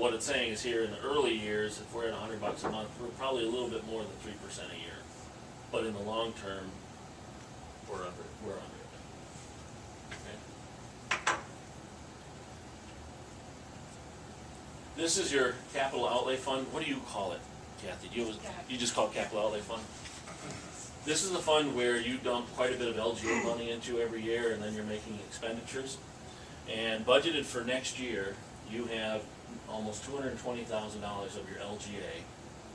what it's saying is here in the early years, if we're at $100 a month, we're probably a little bit more than 3% a year. But in the long term, We're under it. we're under it. Okay. This is your capital outlay fund. What do you call it, Kathy? You just call it capital outlay fund? This is a fund where you dump quite a bit of LGA money into every year, and then you're making expenditures. And budgeted for next year, you have almost $220,000 of your LGA.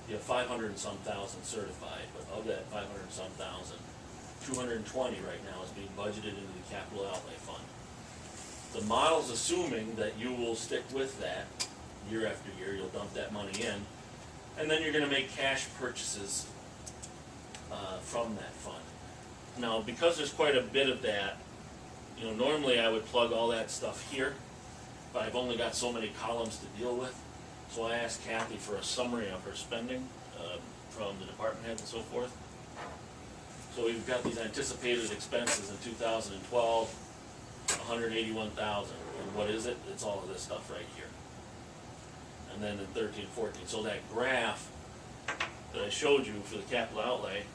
You have 500 and some thousand certified, but of that 500 and some thousand, 220 right now is being budgeted into the capital outlay fund. The model's assuming that you will stick with that year after year. You'll dump that money in, and then you're going to make cash purchases from that fund. Now, because there's quite a bit of that, you know, normally I would plug all that stuff here, but I've only got so many columns to deal with. So I asked Kathy for a summary of her spending from the department heads and so forth. So we've got these anticipated expenses in 2012, 181,000. And what is it? It's all of this stuff right here. And then in 13, 14. So that graph that I showed you for the capital outlay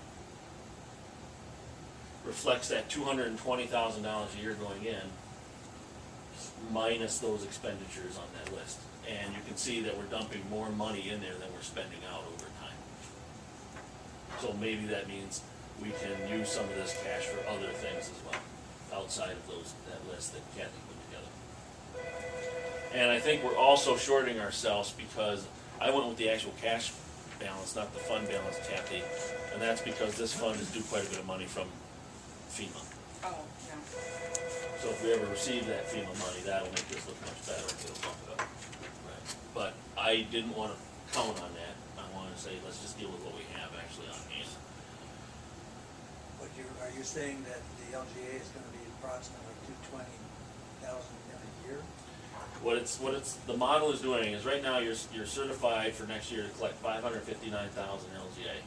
reflects that $220,000 a year going in, minus those expenditures on that list. And you can see that we're dumping more money in there than we're spending out over time. So maybe that means we can use some of this cash for other things as well, outside of that list that Kathy put together. And I think we're also shorting ourselves because I went with the actual cash balance, not the fund balance, Kathy, and that's because this fund is due quite a bit of money from FEMA. Oh, yeah. So if we ever receive that FEMA money, that'll make this look much better. It'll bump it up. Right. But I didn't want to count on that. I wanted to say, let's just deal with what we have actually on hand. But are you saying that the LGA is gonna be approximately $220,000 every year? The model is doing is right now you're certified for next year to collect 559,000 LGA.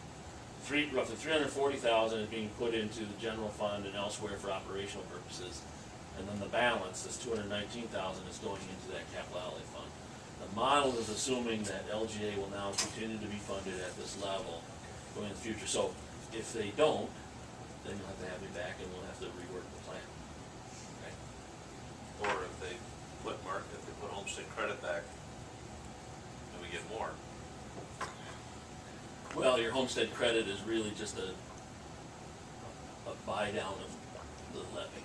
Roughly 340,000 is being put into the general fund and elsewhere for operational purposes, and then the balance, this 219,000, is going into that capital outlay fund. The model is assuming that LGA will now continue to be funded at this level going in the future. So if they don't, then you'll have to have me back and we'll have to rework the plan. Okay? Or if they put homestead credit back, and we get more. Well, your homestead credit is really just a buy down of the levy.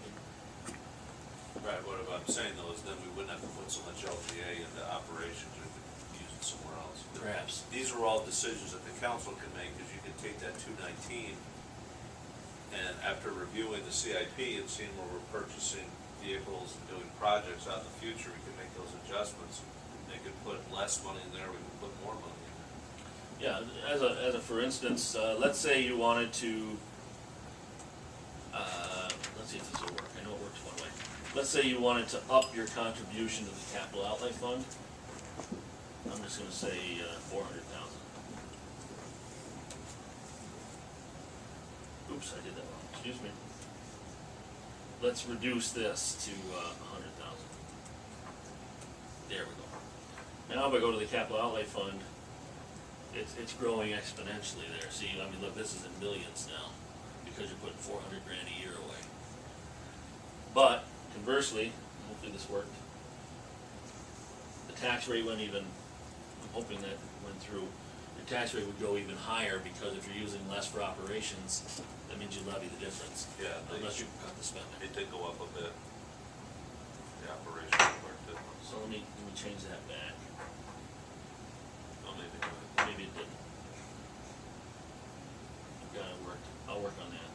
Right, what I'm saying though is then we wouldn't have to put so much LGA into operations, or we could use it somewhere else. Perhaps. These are all decisions that the council can make, because you can take that 219 and after reviewing the CIP and seeing where we're purchasing vehicles and doing projects out in the future, we can make those adjustments. They could put less money in there, we can put more money in there. Yeah, as a for instance, let's say you wanted to, let's see if this will work. I know it works one way. Let's say you wanted to up your contribution to the capital outlay fund. I'm just going to say 400,000. Oops, I did that wrong. Excuse me. Let's reduce this to 100,000. There we go. Now if I go to the capital outlay fund, it's growing exponentially there. See, I mean, look, this is in millions now because you're putting 400 grand a year away. But conversely, hopefully this worked. The tax rate went even. I'm hoping that went through. Your tax rate would go even higher because if you're using less for operations, that means you levy the difference. Yeah, unless you cut the spending. It did go up a bit. The operational part did. So let me change that back. Oh, maybe. Maybe it didn't. Yeah, it worked. I'll work on that.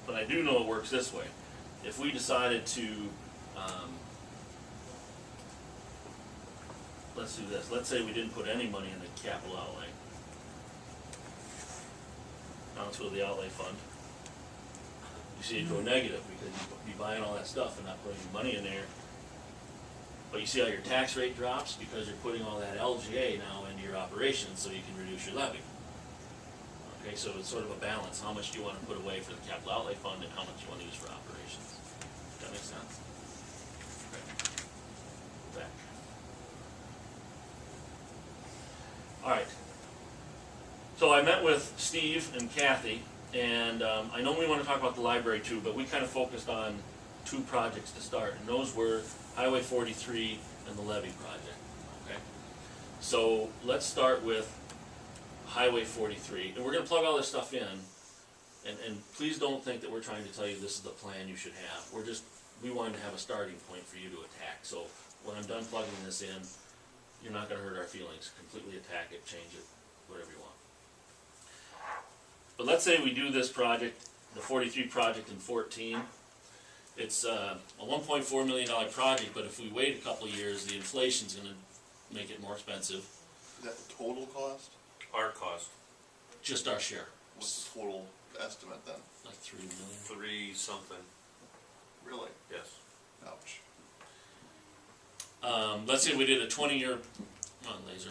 But I do know it works this way. If we decided to, let's do this. Let's say we didn't put any money in the capital outlay. Now let's go to the outlay fund. You see it go negative because you be buying all that stuff and not putting any money in there. But you see how your tax rate drops because you're putting all that LGA now into your operations so you can reduce your levy. Okay, so it's sort of a balance. How much do you want to put away for the capital outlay fund and how much you want to use for operations? Does that make sense? Okay. Back. Alright. So I met with Steve and Kathy, and I know we wanna talk about the library too, but we kinda focused on two projects to start, and those were Highway 43 and the levee project, okay? So let's start with Highway 43, and we're gonna plug all this stuff in, and please don't think that we're trying to tell you this is the plan you should have. We wanted to have a starting point for you to attack, so when I'm done plugging this in, you're not gonna hurt our feelings. Completely attack it, change it, whatever you want. But let's say we do this project, the 43 project in 14. It's a $1.4 million project, but if we wait a couple of years, the inflation's gonna make it more expensive. Is that the total cost? Our cost, Just our share, What's the total estimate then? like 3 million. 3 something, Really? yes. Ouch. Let's say we did a 20-year, come on laser,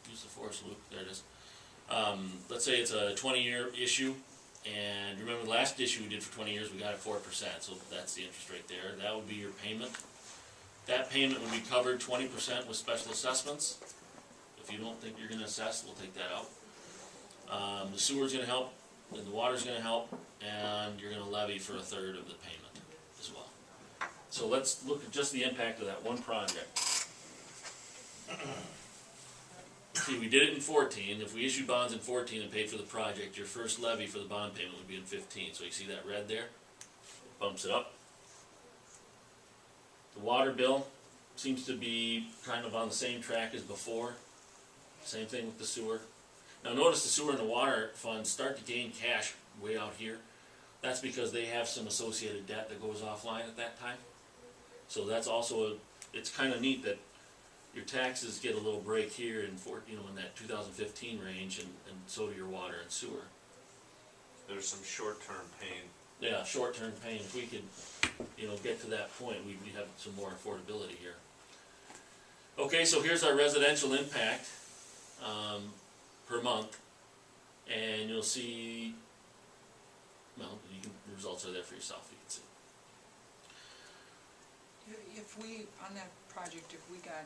use the force loop, there it is. Let's say it's a 20-year issue, and remember the last issue we did for 20 years, we got it 4%, so that's the interest rate there. That would be your payment. That payment would be covered 20% with special assessments. If you don't think you're gonna assess, we'll take that out. The sewer's gonna help, and the water's gonna help, and you're gonna levy for a third of the payment as well. So let's look at just the impact of that one project. See, we did it in 14. If we issued bonds in 14 and paid for the project, your first levy for the bond payment would be in 15. So you see that red there? Bumps it up. The water bill seems to be kind of on the same track as before. Same thing with the sewer. Now notice the sewer and the water funds start to gain cash way out here. That's because they have some associated debt that goes offline at that time. So that's also, it's kind of neat that your taxes get a little break here in in that 2015 range, and so do your water and sewer. There's some short-term pain. Yeah, short-term pain. If we could, get to that point, we'd have some more affordability here. Okay, so here's our residential impact per month, and you'll see. Well, the results are there for yourself. You can see. If we, on that project, if we got,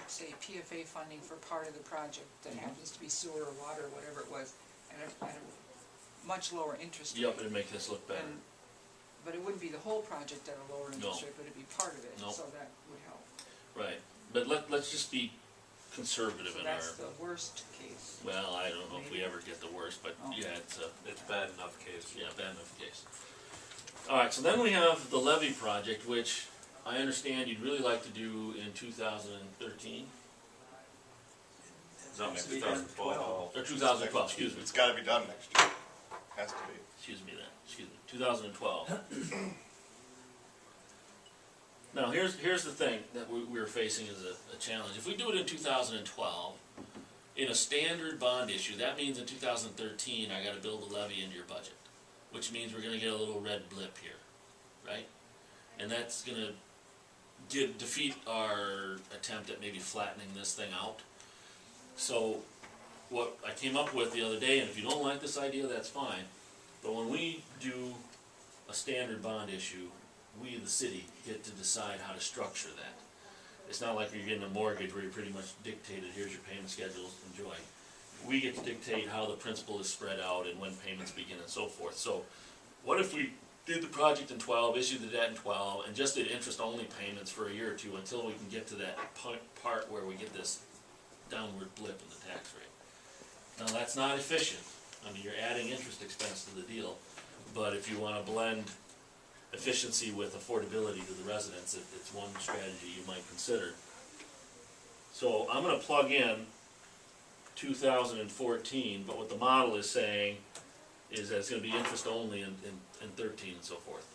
say, PFA funding for part of the project that happens to be sewer or water, whatever it was, at a much lower interest rate. Yep, it'd make this look better. But it wouldn't be the whole project at a lower interest No. rate, but it'd be part of it, No. so that would help. Right, but let's just be conservative So in our. that's the worst case. Well, I don't know if we ever get the worst, but Oh. yeah, It's bad enough case. yeah, bad enough case. All right, so then we have the levee project, which I understand you'd really like to do in 2013 No, It's 2012. or 2012. Excuse me. It's gotta be done next year. Has to be. Excuse me. 2012. Now here's the thing that we're facing as a challenge. If we do it in 2012, in a standard bond issue, that means in 2013 I got to build a levy into your budget, which means we're going to get a little red blip here, right? And that's going to defeat our attempt at maybe flattening this thing out. So what I came up with the other day, and if you don't like this idea, that's fine, but when we do a standard bond issue, we, the city, get to decide how to structure that. It's not like you're getting a mortgage where you're pretty much dictated, here's your payment schedules, enjoy. We get to dictate how the principal is spread out and when payments begin and so forth. So what if we did the project in 12, issued the debt in 12, and just did interest-only payments for a year or two until we can get to that part where we get this downward blip in the tax rate. Now that's not efficient. I mean, you're adding interest expense to the deal, but if you want to blend efficiency with affordability to the residents, it's one strategy you might consider. So I'm going to plug in 2014, but what the model is saying is that it's going to be interest only in 13 and so forth.